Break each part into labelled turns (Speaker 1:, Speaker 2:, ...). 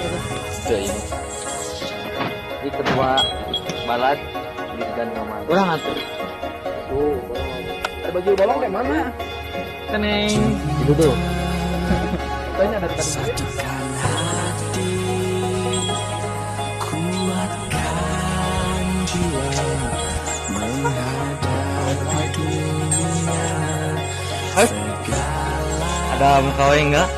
Speaker 1: Ini. Di ketua balad di dan nomor. Kurang atuh. Tuh, ada baju bolong kayak mana? Teneng. Itu tuh. Tanya dari tadi.
Speaker 2: Satukan hati, kuatkan jiwa menghadapi dunia.
Speaker 1: Ada mukawai enggak?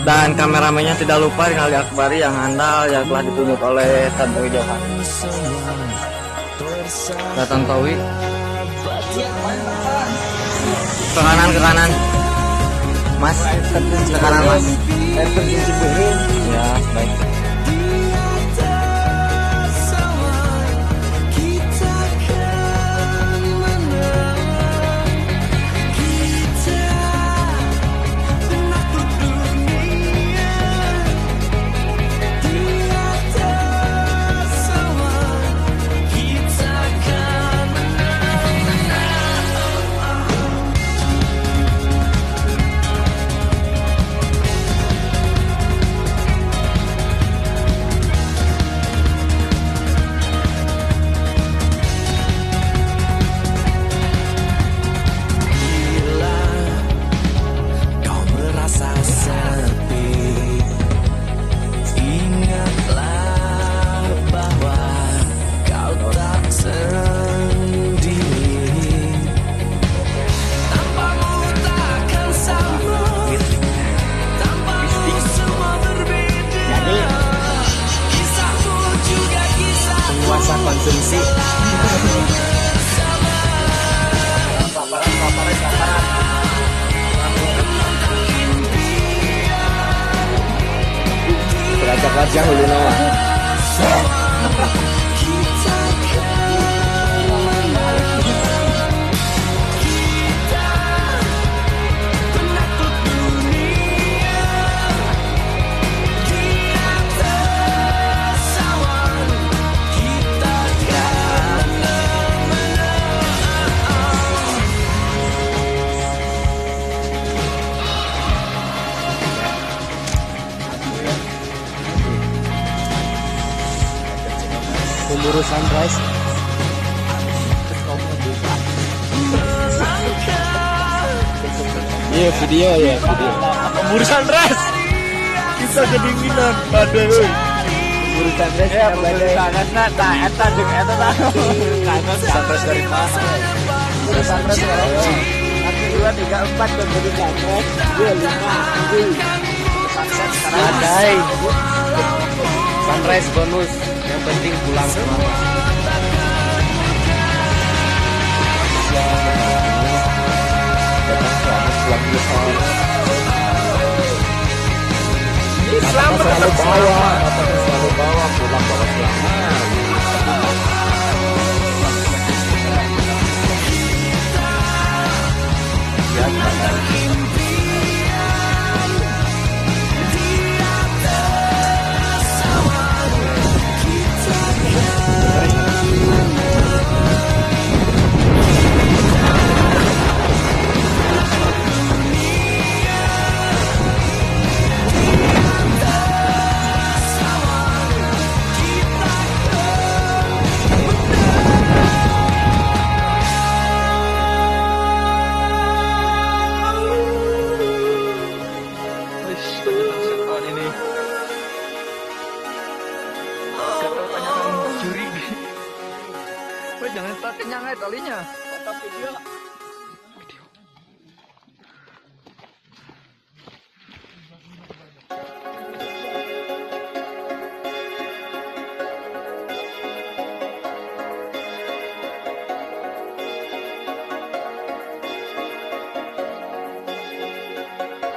Speaker 1: Dan kameramennya tidak lupa Rinaldi Akbari yang handal yang telah ditunjuk oleh Tantowi Johan. Tantowi. Ke kanan. Mas, ke kanan Mas. Ya, baik.
Speaker 2: Konsumsi
Speaker 1: Berajak wajah hulu nawa.
Speaker 2: Pemburu sunrise.
Speaker 1: Iya video ya.
Speaker 2: Pemburu sunrise. Kita kedinginan pada
Speaker 1: Pemburu sunrise ya pemburu sunrise nah tak eta jeung eta tah. Sunrise dari mana? Pemburu sunrise ya. 1 2 3 4 pemburu sunrise. 2 5 sunset sekarang ada. Sunrise bonus. Yang penting pulang selamat. Selamat pulang ke sana. Selamat selalu bawa, selalu bawa pulang bawa selamat. Jangan kenyang talinya. Mantap video.